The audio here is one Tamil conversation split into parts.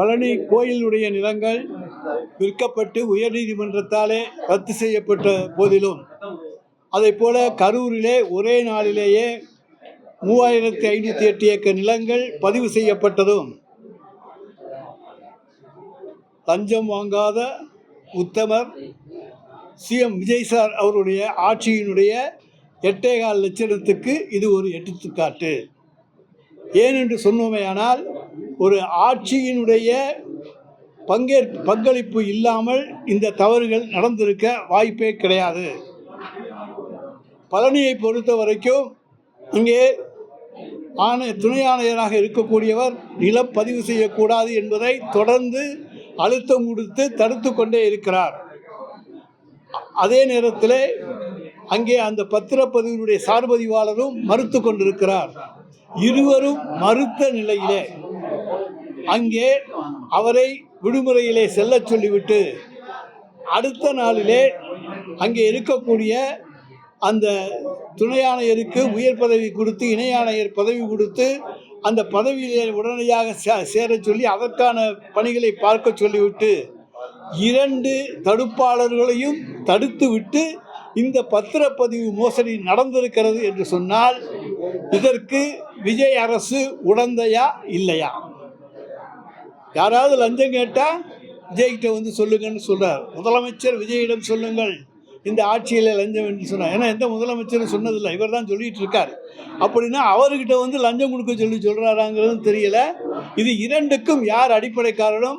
பழனி கோயிலுடைய நிலங்கள் விற்கப்பட்டு உயர்நீதிமன்றத்தாலே ரத்து செய்யப்பட்ட போதிலும், அதை போல கரூரிலே ஒரே நாளிலேயே 3508 ஏக்கர் நிலங்கள் பதிவு செய்யப்பட்டதும், லஞ்சம் வாங்காத உத்தமர் சிஎம் விஜய் சார் அவருடைய ஆட்சியினுடைய 8.25 லட்சத்துக்கு இது ஒரு எடுத்துக்காட்டு. ஏனென்று சொன்னோமேயானால், ஒரு ஆட்சியினுடைய பங்களிப்பு இல்லாமல் இந்த தவறுகள் நடந்திருக்க வாய்ப்பே கிடையாது. பழனியை பொறுத்த வரைக்கும் அங்கே துணை ஆணையராக இருக்கக்கூடியவர் நிலம் பதிவு செய்யக்கூடாது என்பதை தொடர்ந்து அழுத்தம் கொடுத்து தடுத்து கொண்டே இருக்கிறார். அதே நேரத்தில் அங்கே அந்த பத்திரப்பதிவினுடைய சார்பதிவாளரும் மறுத்து கொண்டிருக்கிறார். இருவரும் மறுத்த நிலையிலே அங்கே அவரை விடுமுறையிலே செல்ல சொல்லிவிட்டு அடுத்த நாளிலே அங்கே இருக்கக்கூடிய அந்த துணை ஆணையருக்கு உயர் பதவி கொடுத்து, இணை ஆணையர் பதவி கொடுத்து, அந்த பதவியிலே உடனடியாக சேர சொல்லி அதற்கான பணிகளை பார்க்க சொல்லிவிட்டு 2 தடுப்பாளர்களையும் தடுத்து விட்டு இந்த பத்திரப்பதிவு மோசடி நடந்திருக்கிறது என்று சொன்னால், இதற்கு விஜய் அரசு உடந்தையா இல்லையா? யாராவது லஞ்சம் கேட்டால் விஜய்கிட்ட வந்து சொல்லுங்கன்னு சொல்கிறார். முதலமைச்சர் விஜயிடம் சொல்லுங்கள் இந்த ஆட்சியில் லஞ்சம் என்று சொன்னார். ஏன்னா எந்த முதலமைச்சரும் சொன்னதில்லை, இவர் தான் சொல்லிகிட்டு இருக்கார். அப்படின்னா அவர்கிட்ட வந்து லஞ்சம் கொடுக்க சொல்கிறாராங்கிறதும் தெரியல. இது 2க்கும் யார் அடிப்படை காரணம்?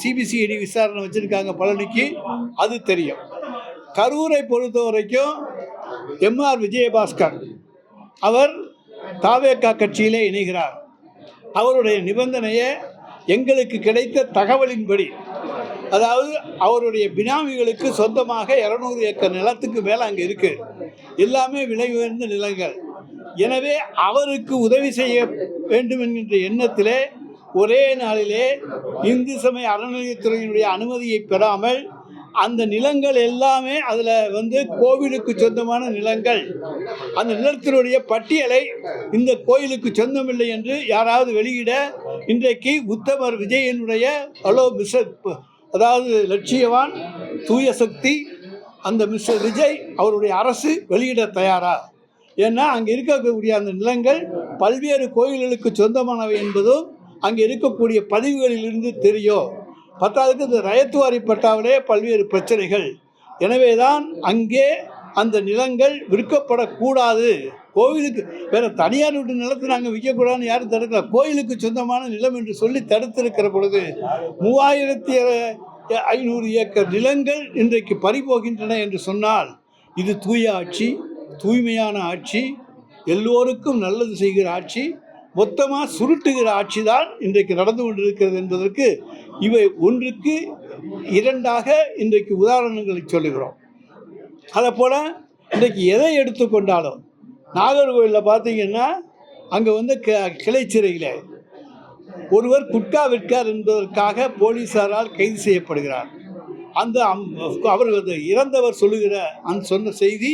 சிபிசிஐடி விசாரணை வச்சுருக்காங்க பழனிக்கு, அது தெரியும். கரூரை பொறுத்த வரைக்கும் எம்ஆர் விஜயபாஸ்கர் அவர் தாவேகா கட்சியிலே இணைகிறார். அவருடைய நிபந்தனையை எங்களுக்கு கிடைத்த தகவலின்படி, அதாவது அவருடைய பினாமிகளுக்கு சொந்தமாக 200 ஏக்கர் நிலத்துக்கு மேலே அங்கே இருக்குது. எல்லாமே விலை உயர்ந்த நிலங்கள். எனவே அவருக்கு உதவி செய்ய வேண்டும் என்கின்ற எண்ணத்திலே ஒரே நாளிலே இந்து சமய அறநிலையத்துறையினுடைய அனுமதியை பெறாமல் அந்த நிலங்கள் எல்லாமே அதில் வந்து கோவிலுக்கு சொந்தமான நிலங்கள், அந்த நிலத்தினுடைய பட்டியலை இந்த கோயிலுக்கு சொந்தமில்லை என்று யாராவது வெளியிட இன்றைக்கு உத்தமர் விஜயனுடைய அதாவது லட்சியவான் தூய சக்தி அந்த மிஸ்டர் விஜய் அவருடைய அரசு வெளியிட தயாரா? ஏன்னா அங்கே இருக்கக்கூடிய அந்த நிலங்கள் பல்வேறு கோயில்களுக்கு சொந்தமானவை என்பதும் அங்கே இருக்கக்கூடிய பதிவுகளிலிருந்து தெரியும். பத்தாவதுக்கு இந்த ரயத்துவாரி பட்டாவிலே பல்வேறு பிரச்சனைகள். எனவே தான் அங்கே அந்த நிலங்கள் விற்கப்படக்கூடாது. கோவிலுக்கு வேறு தனியார் வீட்டு நிலத்தை நாங்கள் விற்கக்கூடாதுன்னு யாரும் தடுக்கல. கோயிலுக்கு சொந்தமான நிலம் என்று சொல்லி தடுத்திருக்கிற பொழுது 3500 ஏக்கர் நிலங்கள் இன்றைக்கு பறிபோகின்றன என்று சொன்னால், இது தூய ஆட்சி, தூய்மையான ஆட்சி, எல்லோருக்கும் நல்லது செய்கிற ஆட்சி, மொத்தமாக சுருட்டுகிற ஆட்சி தான் இன்றைக்கு நடந்து கொண்டிருக்கிறது என்பதற்கு இவை 1க்கு 2ஆக இன்றைக்கு உதாரணங்களை சொல்லுகிறோம். அதை போல் இன்றைக்கு எதை எடுத்துக்கொண்டாலும் நாகர்கோவிலில் பார்த்தீங்கன்னா அங்கே வந்து கிளை சிறையில் ஒருவர் குட்கா விற்கார் என்பதற்காக போலீஸாரால் கைது செய்யப்படுகிறார். அந்த அவர் இறந்தவர் சொல்லுகிற சொன்ன செய்தி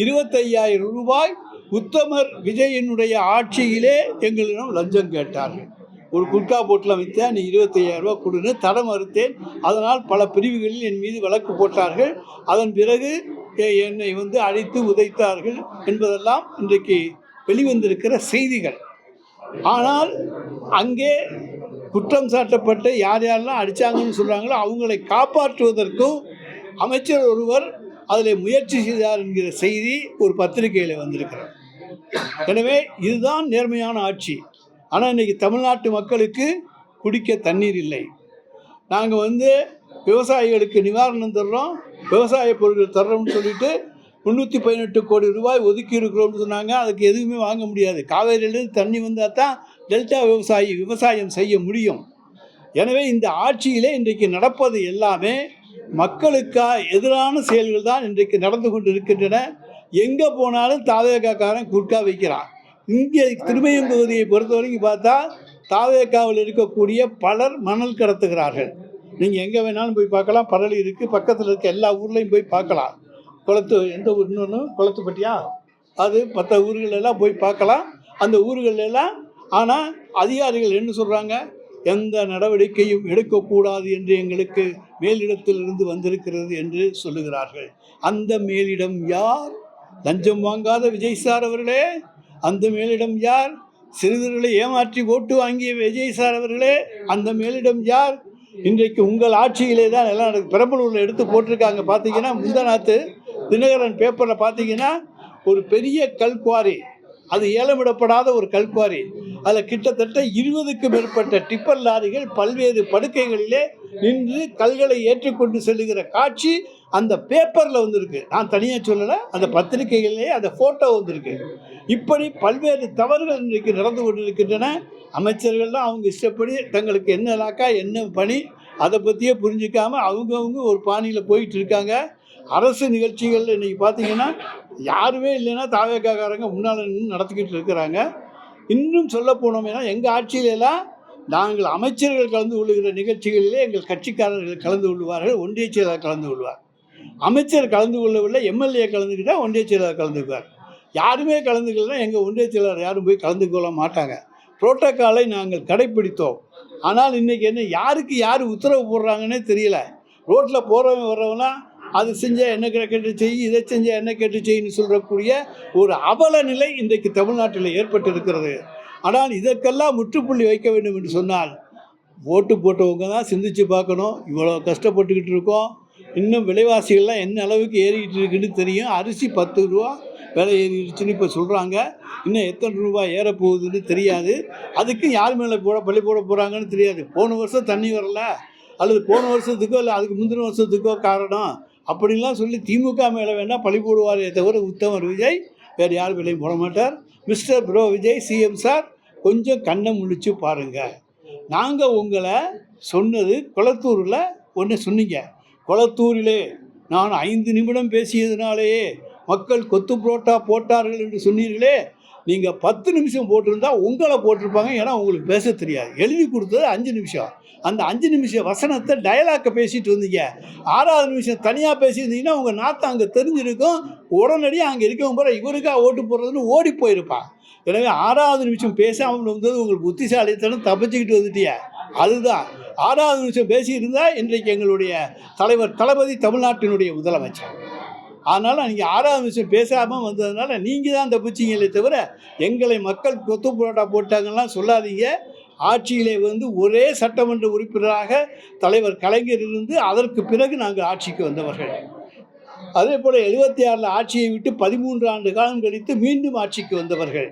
25,000 ரூபாய் உத்தமர் விஜயனுடைய ஆட்சியிலே எங்களிடம் லஞ்சம் கேட்டார்கள். ஒரு குட்கா போட்டில் விற்றேன், நீ 25,000 ரூபா கொடுன்னு தர மறுத்தேன். அதனால் பல பிரிவுகளில் என் மீது வழக்கு போட்டார்கள். அதன் பிறகு என்னை வந்து அழைத்து உதைத்தார்கள் என்பதெல்லாம் இன்றைக்கு வெளிவந்திருக்கிற செய்திகள். ஆனால் அங்கே குற்றம் சாட்டப்பட்ட யார் யாரெல்லாம் அடித்தாங்கன்னு சொல்கிறாங்களோ அவங்களை காப்பாற்றுவதற்கும் அமைச்சர் ஒருவர் அதில் முயற்சி செய்தார் என்கிற செய்தி ஒரு பத்திரிகையில் வந்திருக்கிறது. எனவே இதுதான் நேர்மையான ஆட்சி. ஆனால் இன்றைக்கி தமிழ்நாட்டு மக்களுக்கு குடிக்க தண்ணீர் இல்லை. நாங்கள் வந்து விவசாயிகளுக்கு நிவாரணம் தர்றோம், விவசாய பொருட்கள் தர்றோம்னு சொல்லிட்டு 318 கோடி ரூபாய் ஒதுக்கி இருக்கிறோம்னு சொன்னாங்க. அதுக்கு எதுவுமே வாங்க முடியாது. காவேரியிலேருந்து தண்ணி வந்தால் தான் டெல்டா விவசாயம் செய்ய முடியும். எனவே இந்த ஆட்சியிலே இன்றைக்கு நடப்பது எல்லாமே மக்களுக்கு எதிரான செயல்கள் தான் இன்றைக்கு நடந்து கொண்டு இருக்கின்றன. எங்கே போனாலும் தாவேகாக்காரன் குட்கா வைக்கிறான். இங்கே திருமயம் பகுதியை பொறுத்த வரைக்கும் பார்த்தா தாவேகாவில் இருக்கக்கூடிய பலர் மணல் கடத்துகிறார்கள். நீங்கள் எங்கே வேணாலும் போய் பார்க்கலாம். பரளி இருக்குது, பக்கத்தில் இருக்க எல்லா ஊர்லேயும் போய் பார்க்கலாம். எந்த ஊர் இன்னொன்று குளத்துப்பட்டியா, அது மற்ற ஊர்களெல்லாம் போய் பார்க்கலாம். அந்த ஊர்களெல்லாம் ஆனால் அதிகாரிகள் என்ன சொல்கிறாங்க, எந்த நடவடிக்கையும் எடுக்கக்கூடாது என்று எங்களுக்கு மேலிடத்திலிருந்து வந்திருக்கிறது என்று சொல்லுகிறார்கள். அந்த மேலிடம் யார்? லஞ்சம் வாங்காத விஜய் சார் அவர்களே, அந்த மேலிடம் யார்? சிறிதர்களை ஏமாற்றி ஓட்டு வாங்கிய விஜய் சார் அவர்களே, அந்த மேலிடம் யார்? இன்றைக்கு உங்கள் ஆட்சியிலே தான் எல்லாம் நடக்குது. பெரம்பலூரில் எடுத்து போட்டிருக்காங்க. பார்த்தீங்கன்னா முந்தநாத்து தினகரன் பேப்பரில் பார்த்தீங்கன்னா ஒரு பெரிய கல்குவாரி, அது ஏலமிடப்படாத ஒரு கல்குவாரி, அதில் கிட்டத்தட்ட 20க்கும் மேற்பட்ட டிப்பர் லாரிகள் பல்வேறு படுக்கைகளிலே நின்று கல்களை ஏற்றுக்கொண்டு செல்லுகிற காட்சி அந்த பேப்பரில் வந்திருக்கு. நான் தனியாக சொல்லலை, அந்த பத்திரிகைகளிலே அந்த ஃபோட்டோ வந்திருக்கு. இப்படி பல்வேறு தவறுகள் இன்றைக்கு நடந்து கொண்டிருக்கின்றன. அமைச்சர்கள்லாம் அவங்க இஷ்டப்படி தங்களுக்கு என்ன இலாக்கா என்ன பணி அதை பற்றியே புரிஞ்சிக்காமல் அவங்கவுங்க ஒரு பாணியில் போயிட்டு இருக்காங்க. அரசு நிகழ்ச்சிகள் இன்றைக்கி பார்த்தீங்கன்னா யாருமே இல்லைன்னா தாவேக்காரங்க முன்னால் நின்று நடத்திக்கிட்டு இருக்கிறாங்க. இன்னும் சொல்ல போனோம்னா எங்கள் ஆட்சியிலெல்லாம் நாங்கள் அமைச்சர்கள் கலந்து கொள்ளுகிற நிகழ்ச்சிகளிலே எங்கள் கட்சிக்காரர்கள் கலந்து கொள்வார்கள், ஒன்றிய செயலாளர் கலந்து கொள்வார். அமைச்சர் கலந்து கொள்ளவில்லை, எம்எல்ஏ கலந்துக்கிட்டால் ஒன்றிய செயலாளர் கலந்துக்குவார். யாருமே கலந்துக்கலன்னா எங்கள் ஒன்றிய செயலாளர் யாரும் போய் கலந்து கொள்ள மாட்டாங்க. புரோட்டோக்காலை நாங்கள் கடைப்பிடித்தோம். ஆனால் இன்றைக்கி என்ன, யாருக்கு யார் உத்தரவு போடுறாங்கன்னே தெரியல. ரோட்டில் போகிறவங்க வர்றவங்களாம் அது செஞ்சால் என்ன கேட்டு செய், இதை செஞ்சால் என்ன கேட்டு செய்யின்னு சொல்கிறக்கூடிய ஒரு அவல நிலை இன்றைக்கு தமிழ்நாட்டில் ஏற்பட்டிருக்கிறது. ஆனால் இதற்கெல்லாம் முற்றுப்புள்ளி வைக்க வேண்டும் என்று சொன்னால் ஓட்டு போட்டவங்க தான் சிந்திச்சு பார்க்கணும். இவ்வளோ கஷ்டப்பட்டுக்கிட்டு இருக்கோம், இன்னும் விலைவாசிகள்லாம் என்ன அளவுக்கு ஏறிக்கிட்டு இருக்குன்னு தெரியும். அரிசி 10 ரூபா விலை ஏறிடுச்சுன்னு இப்போ சொல்கிறாங்க. இன்னும் எத்தனை ரூபா ஏறப்போகுதுன்னு தெரியாது. அதுக்கு யார் மேலே பள்ளி போட போகிறாங்கன்னு தெரியாது. போன வருஷம் தண்ணி வரல, அல்லது போன வருஷத்துக்கோ இல்லை அதுக்கு முந்தின வருஷத்துக்கோ காரணம் அப்படின்லாம் சொல்லி திமுக மேலே வேணால் பழி போடுவாரே தவிர உத்தமர் விஜய் வேறு யார் மேலேயும் போட மாட்டார். Mister bro Vijay CM sir கொஞ்சம் கண்ணை முழிச்சு பாருங்கள். நாங்கள் உங்களை சொன்னது குளத்தூரில் ஒன்று சொன்னீங்க. குளத்தூரிலே நான் 5 நிமிடம் பேசியதுனாலேயே மக்கள் கொத்து புரோட்டா போட்டார்கள் என்று சொன்னீர்களே, நீங்கள் 10 நிமிஷம் போட்டிருந்தா உங்களை போட்டிருப்பாங்க. ஏன்னா உங்களுக்கு பேச தெரியாது. எழுதி கொடுத்தது 5 நிமிஷம். அந்த 5 நிமிஷ வசனத்தை டயலாக்கை பேசிட்டு வந்தீங்க. 6வது நிமிஷம் தனியாக பேசியிருந்தீங்கன்னா உங்கள் நாற்றம் அங்கே தெரிஞ்சிருக்கும். உடனடியாக அங்கே இருக்கவங்க போகிற இவருக்காக ஓட்டு போடுறதுன்னு ஓடி போயிருப்பான். எனவே 6வது நிமிஷம் பேசாமல் வந்தது உங்களுக்கு புத்திசாலித்தனம், தப்பிச்சுக்கிட்டு வந்துட்டிய. அதுதான் 6வது நிமிஷம் பேசியிருந்தால் இன்றைக்கு எங்களுடைய தலைவர் தளபதி தமிழ்நாட்டினுடைய முதலமைச்சர். அதனால் நீங்கள் 6வது நிமிஷம் பேசாமல் வந்ததுனால நீங்கள் தான் தப்பிச்சிங்களே தவிர எங்களை மக்கள் கொத்து புரோட்டா போட்டாங்கலாம் சொல்லாதீங்க. ஆட்சியிலே ஒரே சட்டமன்ற உறுப்பினராக தலைவர் கலைஞர் இருந்து அதற்கு பிறகு நாங்கள் ஆட்சிக்கு வந்தவர்கள். அதே போல் 76 ஆட்சியை விட்டு 13 ஆண்டு காலம் கழித்து மீண்டும் ஆட்சிக்கு வந்தவர்கள்.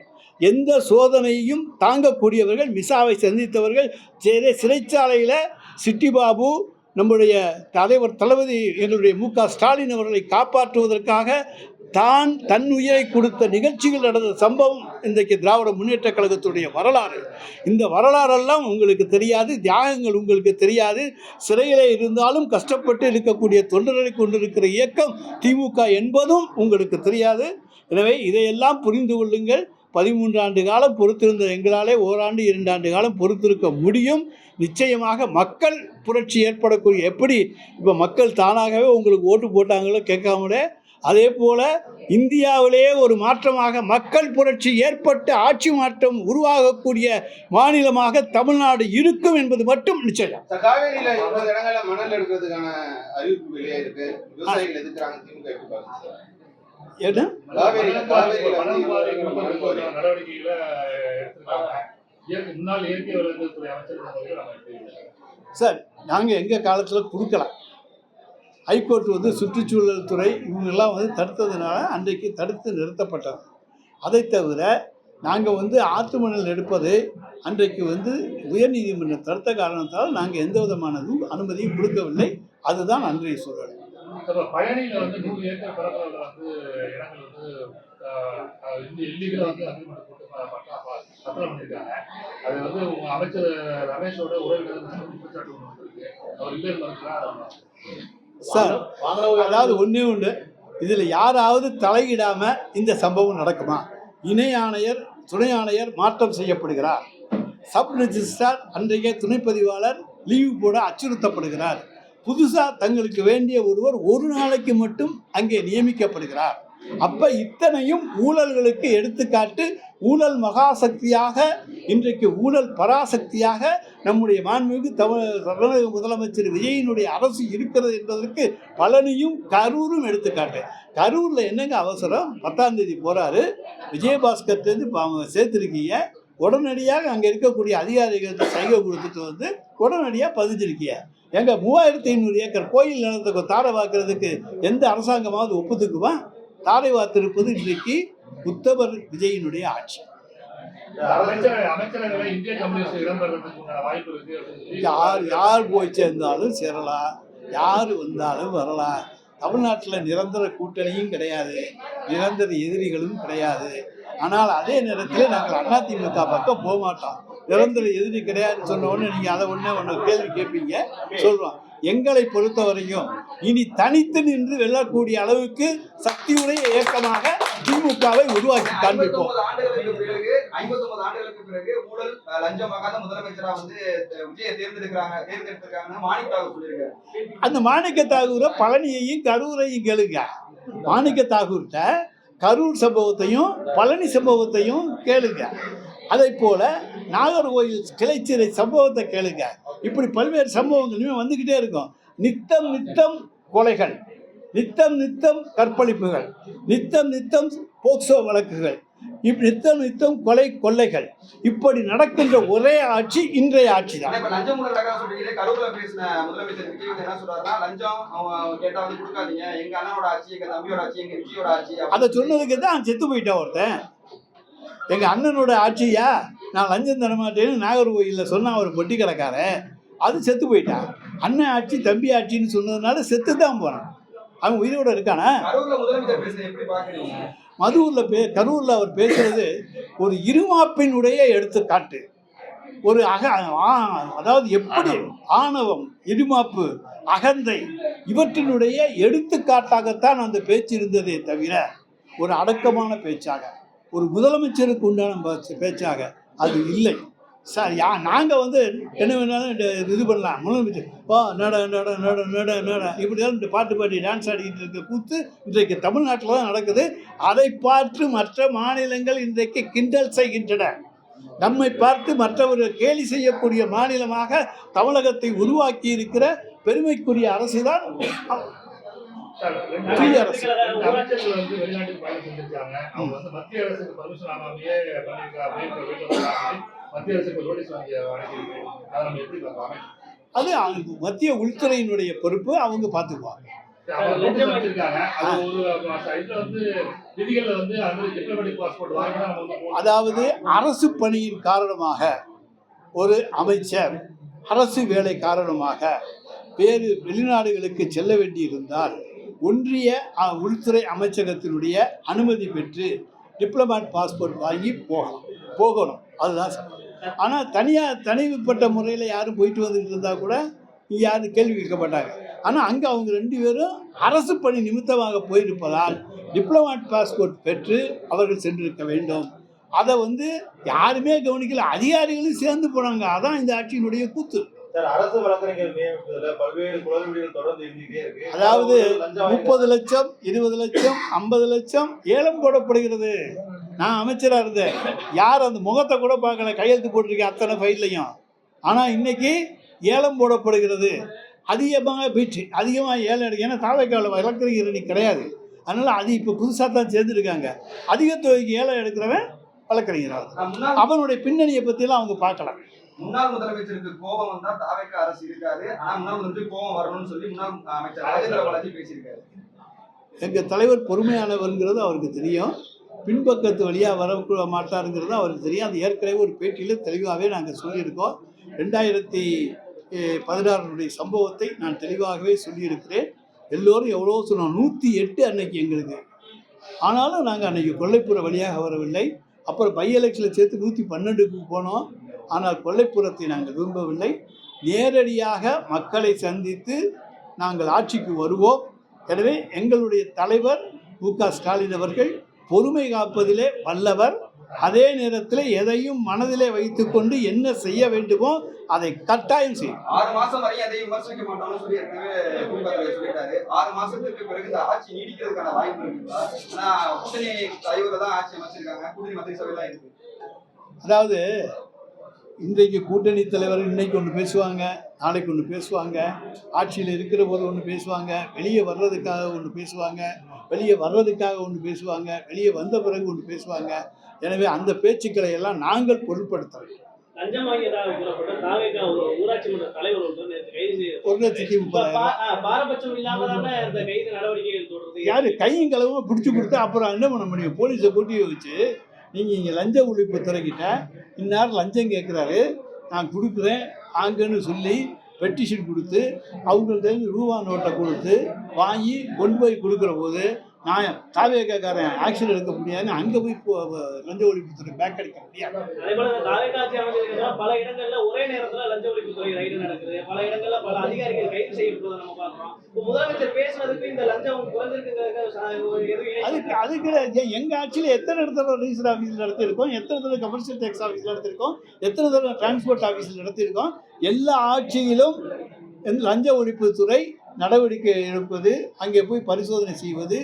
எந்த சோதனையும் தாங்கக்கூடியவர்கள், மிசாவை சந்தித்தவர்கள். சிறைச்சாலையில் சிட்டிபாபு நம்முடைய தலைவர் தளபதி எங்களுடைய மு.க. ஸ்டாலின் அவர்களை காப்பாற்றுவதற்காக தன் உயிரை கொடுத்த நிகழ்ச்சிகள் நடந்த சம்பவம் இன்றைக்கு திராவிட முன்னேற்ற கழகத்துடைய வரலாறு. இந்த வரலாறெல்லாம் உங்களுக்கு தெரியாது, தியாகங்கள் உங்களுக்கு தெரியாது. சிறையிலே இருந்தாலும் கஷ்டப்பட்டு இருக்கக்கூடிய தொண்டர்களை கொண்டிருக்கிற இயக்கம் திமுக என்பதும் உங்களுக்கு தெரியாது. எனவே இதையெல்லாம் புரிந்து கொள்ளுங்கள். 13 ஆண்டு காலம் பொறுத்திருந்த எங்களாலே ஓராண்டு 2 ஆண்டு காலம் பொறுத்திருக்க முடியும். நிச்சயமாக மக்கள் புரட்சி ஏற்படக்கூடிய, எப்படி இப்போ மக்கள் தானாகவே உங்களுக்கு ஓட்டு போட்டாங்களோ கேட்காமலே, அதே போல் இந்தியாவிலே ஒரு மாற்றமாக மக்கள் புரட்சி ஏற்பட்டு ஆட்சி மாற்றம் உருவாகக்கூடிய மாநிலமாக தமிழ்நாடு இருக்கும் என்பது மட்டும் நிச்சயம். காவேரியில 20 இடங்களில் மணல் எடுக்கிறதுக்கான அறிவிப்பு வெளியே இருக்கு. விவசாயிகள் எதிர்க்கிறாங்க. திமுக சார், நாங்கள் எங்கள் காலத்தில் கொடுக்கலாம். ஹைகோர்ட் சுற்றுச்சூழல் துறை இவங்கெல்லாம் தடுத்ததுனால அன்றைக்கு தடுத்து நிறுத்தப்பட்டது. அதை தவிர நாங்கள் ஆற்று மணல் எடுப்பது அன்றைக்கு உயர்நீதிமன்றம் தடுத்த காரணத்தால் நாங்கள் எந்த விதமானதும் அனுமதியும் கொடுக்கவில்லை. அதுதான் அன்றைய சூழல். பயணியில் 100 ஏக்கர் பரப்பளவில் இடங்கள் இல்லீகலா அக்ரிமெண்ட் போட்டு பத்திரம் பண்ணியிருக்காங்க. அது உங்க அமைச்சர் ரமேஷோட உறவினர் குற்றச்சாட்டு இருக்கு. அவர் இல்லைன்னு சார், அதாவது ஒன்றே ஒன்று, இதில் யாராவது தலையிடாமல் இந்த சம்பவம் நடக்குமா? இணை ஆணையர், துணை ஆணையர் மாற்றம் செய்யப்படுகிறார். சப் ரெஜிஸ்ட்ரார் அன்றைய துணைப்பதிவாளர் லீவு போட அச்சுறுத்தப்படுகிறார். புதுசாக தங்களுக்கு வேண்டிய ஒருவர் ஒரு நாளைக்கு மட்டும் அங்கே நியமிக்கப்படுகிறார். அப்போ இத்தனையும் ஊழல்களுக்கு எடுத்துக்காட்டு. ஊழல் மகாசக்தியாக, இன்றைக்கு ஊழல் பராசக்தியாக நம்முடைய மாண்புமிகு தமிழக முதலமைச்சர் விஜயினுடைய அரசு இருக்கிறது என்பதற்கு பழனியும் கரூரும் எடுத்துக்காட்டு. கரூரில் என்னங்க அவசரம்? 10ஆம் தேதி போகிறாரு, விஜயபாஸ்கர்லேருந்து சேர்த்துருக்கீங்க, உடனடியாக அங்கே இருக்கக்கூடிய அதிகாரிகளுக்கு சைகை கொடுத்துட்டு வந்து உடனடியாக பதிஞ்சிருக்கீங்க. எங்க 3500 ஏக்கர் கோயில் நிலத்துக்கு தாரை வாக்குறதுக்கு எந்த அரசாங்கமாவது ஒப்புத்துக்குமா? தாரை வாத்திருப்பது இன்றைக்கு உத்தவர் விஜயினுடைய ஆட்சி. யார் போய் சேர்ந்தாலும் சேரலாம், யார் வந்தாலும் வரலாம். தமிழ்நாட்டில் நிரந்தர கூட்டணியும் கிடையாது, நிரந்தர எதிரிகளும் கிடையாது. ஆனால் அதே நேரத்தில் நாங்கள் அதிமுக பக்கம் போக மாட்டோம். நிரந்தர எதிரி கிடையாதுன்னு சொன்ன உடனே நீங்கள் அதை ஒன்று கேள்வி கேட்பீங்க, சொல்கிறோம். எங்களை பொறுத்தவரையும் இனி தனித்து நின்று வெல்லக்கூடிய அளவுக்கு சக்தியுடைய இயக்கமாக திமுகவை உருவாக்கி காண்பிப்போம். 59 ஆண்டுகளுக்கு பிறகு ஊழல் லஞ்சமாக முதலமைச்சரா விஜயை தேர்ந்தெடுத்திருக்காங்க மாணிக்க தாகூர் சொல்லியிருக்காரு. அந்த மாணிக்க தாகூரை பழனியையும் கரூரையும் கேளுங்க. மாணிக்க தாகூர்கிட்ட கரூர் சம்பவத்தையும் பழனி சம்பவத்தையும் கேளுங்க. அதை போல நாகர்கோயில் கிளைச்சிறை சம்பவத்தை கேளுங்க. இப்படி பல்வேறு சம்பவங்களுமே வந்துக்கிட்டே இருக்கும். நித்தம் நித்தம் கொலைகள், நித்தம் நித்தம் கற்பழிப்புகள், நித்தம் நித்தம் போக்சோ வழக்குகள், நித்தம் நித்தம் கொள்ளைகள், இப்படி நடக்கின்ற ஒரே ஆட்சி இன்றைய ஆட்சி தான். லஞ்சம் கரூர்ல பேசின முதலமைச்சர் விஜய் என்ன சொல்றாருன்னா, லஞ்சம் கேட்டா கொடுக்காதீங்க, எங்க அண்ணனோட ஆட்சி, எங்க தம்பியோட ஆட்சி, எங்க விஜயோட ஆட்சி. அதை சொன்னதுக்கு தான் செத்து போயிட்டான் ஒருத்தன். எங்க அண்ணனோட ஆட்சியா, நான் லஞ்சம் தரமாட்டேன்னு நாகர்கோயிலில் சொன்ன ஒரு பொட்டி கடைக்காரன், அது செத்து போயிட்டான். அண்ணன் ஆட்சி தம்பி ஆட்சின்னு சொன்னதுனால செத்து தான் போனான். அவன் உயிரோட இருக்கானா? கரூரில் அவர் பேசுறது ஒரு இருமாப்பினுடைய எடுத்துக்காட்டு. ஒரு அதாவது எப்படி ஆணவம், இருமாப்பு, அகந்தை இவற்றினுடைய எடுத்துக்காட்டாகத்தான் அந்த பேச்சு இருந்ததே தவிர ஒரு அடக்கமான பேச்சாக, ஒரு முதலமைச்சருக்கு உண்டான பேச்சாக அது இல்லை. சார் நாங்கள் என்ன வேணாலும் இது பண்ணலாம். முதலமைச்சர் நட நட நட நட நட இப்படிதான் இந்த பாட்டு பாடி டான்ஸ் ஆடிக்கிட்டு இருக்க கூத்து இன்றைக்கு தமிழ்நாட்டில் தான் நடக்குது. அதை பார்த்து மற்ற மாநிலங்கள் இன்றைக்கு கிண்டல் செய்கின்றன. நம்மை பார்த்து மற்றவர்கள் கேலி செய்யக்கூடிய மாநிலமாக தமிழகத்தை உருவாக்கி இருக்கிற பெருமைக்குரிய அரசு தான் அரசு. அது மத்திய உள்துறையினுடைய பொறுப்பு, அவங்க பார்த்துக்குவாங்க. அதாவது அரசு பணியின் காரணமாக ஒரு அமைச்சர் அரசு வேலை காரணமாக வேறு வெளிநாடுகளுக்கு செல்ல வேண்டியிருந்தால் ஒன்றிய உள்துறை அமைச்சகத்தினுடைய அனுமதி பெற்று டிப்ளமேட் பாஸ்போர்ட் வாங்கி போகணும். அதுதான். ஆனால் தனிப்பட்ட முறையில் யாரும் போயிட்டு வந்துட்டு இருந்தால் கூட இங்கே யாரும் கேள்வி கேட்க மாட்டாங்க. ஆனால் அங்கே அவங்க 2 பேரும் அரசு பணி நிமித்தமாக போயிருப்பதால் டிப்ளமேட் பாஸ்போர்ட் பெற்று அவர்கள் சென்றிருக்க வேண்டும். அதை யாருமே கவனிக்கல, அதிகாரிகளும் சேர்ந்து போனாங்க. அதான் இந்த ஆட்சியினுடைய கூத்து. அரசு வழக்கறிஞர் நியமிப்பதில் பல்வேறு குளறுபடிகள் தொடர்ந்து இருந்துகிட்டே இருக்கு. அதாவது 30 லட்சம் 20 லட்சம் 50 லட்சம் ஏலம் போடப்படுகிறது. நான் அமைச்சராக இருந்தேன், யார் அந்த முகத்தை கூட பார்க்கல, கையெழுத்து போட்டிருக்கேன் அத்தனை ஃபைல்லையும். ஆனால் இன்னைக்கு ஏலம் போடப்படுகிறது. அதிகமாக ஏலம் எடுக்க, ஏன்னா தாவேக்காவில் வழக்கறிஞர் இன்னைக்கு கிடையாது. அதனால் அது இப்போ புதுசாக தான் சேர்ந்துருக்காங்க. அதிக தொகைக்கு ஏலம் எடுக்கிறவன் வழக்கறிஞராக. அவனுடைய பின்னணியை பற்றிலாம் அவங்க பார்க்கலாம். முன்னாள் முதலமைச்சருக்கு கோபம் வந்தா தாவேக்கா அரசு இருக்காது, ஆனா முன்னாள் முதலமைச்சருக்கு கோபம் வரணும்னு சொல்லி முன்னாள் அமைச்சர் ராஜேந்திர பாலாஜி பேசியிருக்காரு. எங்கள் தலைவர் பொறுமையானவர்ங்கிறது அவருக்கு தெரியும், பின்பக்கத்து வழியாக வர மாட்டாருங்கிறது அவருக்கு தெரியும். அது ஏற்கனவே ஒரு பேட்டியில் தெளிவாகவே நாங்கள் சொல்லியிருக்கோம். 2016 சம்பவத்தை நான் தெளிவாகவே சொல்லியிருக்கிறேன். எல்லோரும் எவ்வளோ சொன்னோம், 108 அன்னைக்கு எங்களுக்கு. ஆனாலும் நாங்கள் அன்றைக்கி கொல்லைப்புற வழியாக வரவில்லை. அப்புறம் பை எலெக்ஷனில் சேர்த்து 112க்கு போனோம். ஆனால் கொல்லைப்புறத்தை நாங்கள் விரும்பவில்லை. நேரடியாக மக்களை சந்தித்து நாங்கள் ஆட்சிக்கு வருவோம். எனவே எங்களுடைய தலைவர் மு.க. ஸ்டாலின் அவர்கள் பொறுமை காப்பதிலே வல்லவர். அதே நேரத்தில் எதையும் மனதிலே வைத்துக்கொண்டு என்ன செய்ய வேண்டுமோ அதை கட்டாயம் செய்யும். 6 மாசம் வரையும் எதையும் விமர்சிக்க மாட்டோம்னு சொல்லி ஏற்கனவே திமுக தலைவர் சொல்லிட்டாரு. 6 மாசத்துக்கு பிறகு இந்த ஆட்சி நீடிக்கிறதுக்கான வாய்ப்பு இருக்குங்களா? ஆனா கூட்டணி தலைவர் தான் ஆட்சி அமைச்சிருக்காங்க, கூட்டணி மத்திய சபை தான் இருக்கு. அதாவது இன்றைக்கு கூட்டணி தலைவர் இன்னைக்கு ஒன்று பேசுவாங்க, நாளைக்கு ஒன்று பேசுவாங்க, ஆட்சியில் இருக்கிற போது ஒன்று பேசுவாங்க, வெளியே வர்றதுக்காக ஒன்று பேசுவாங்க, வெளியே வர்றதுக்காக ஒன்று பேசுவாங்க, வெளியே வந்த பிறகு ஒன்று பேசுவாங்க. எனவே அந்த பேச்சுக்களை எல்லாம் நாங்கள் பொருட்படுத்துறோம். லஞ்சம் வாங்கியதாக கூறப்பட்ட தாவேகா ஊராட்சி மன்ற தலைவர் ஒன்று நேற்று கைது செய்யப்பட்டார். 1,30,000 பாரபட்சம் இல்லாம தானே இந்த கைது நடவடிக்கைகள் தொடருது. யாரு கையும் களவும் பிடிச்சி கொடுத்து அப்புறம் என்ன பண்ண முடியும்? போலீஸை கூட்டி வச்சு நீங்கள் இங்கே லஞ்ச ஒழிப்பு துறைக்கிட்ட இன்னார் லஞ்சம் கேட்குறாரு, நான் கொடுக்குறேன் ஆங்கன்னு சொல்லி பெட்டிஷன் கொடுத்து அவங்கள்ட்ட ரூபா நோட்டை கொடுத்து வாங்கி கொண்டு போய் கொடுக்குற போது நான் தாவேக்காரன் ஆக்ஷன் எடுக்க முடியாதுன்னு அங்கே போய் லஞ்ச ஒழிப்புத்துறை பேக் அடிக்க முடியாது. அதே போல தாவேகா ஆட்சி அமைச்சதுக்கு பல இடங்கள்ல ஒரே நேரத்துல லஞ்ச ஒழிப்புத்துறை ரைடு நடக்குது. பல இடங்கள்ல பல அதிகாரிகள் கைது செய்யப்படுவதை நம்ம பார்க்கிறோம். இப்போ முதலமைச்சர் பேசுனதுக்கு இந்த லஞ்சம் குறைஞ்சிருக்கு. அதுக்கு எங்கள் ஆட்சியில் எத்தனை இடத்துல ரிஜிஸ்டர் ஆஃபீஸில் நடத்தியிருக்கோம், எத்தனை தடவை கமர்ஷியல் டேக்ஸ் ஆஃபீஸில் நடத்தியிருக்கோம், எத்தனை தடவை டிரான்ஸ்போர்ட் ஆஃபீஸில் நடத்தியிருக்கோம். எல்லா ஆட்சியிலும் லஞ்ச ஒழிப்புத்துறை நடவடிக்கை எடுப்பது, அங்கே போய் பரிசோதனை செய்வது,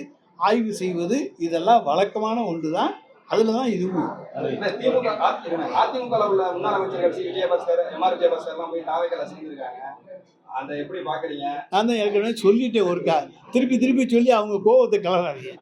ஆய்வு செய்வது இதெல்லாம் வழக்கமான ஒன்று தான். அதில் தான் இதுவும். அதிமுக உள்ள முன்னாள் அமைச்சர்கள் விஜயபாஸ்கர், எம்ஆர் விஜயபாஸ்கர் எல்லாம் போய் தாவேக்கால சேர்ந்துருக்காங்க. அதை எப்படி பாக்குறீங்க? நான் தான் ஏற்கனவே சொல்லிட்டேன் ஒருக்கா, திருப்பி சொல்லி அவங்க கோபத்தை கலராதீங்க.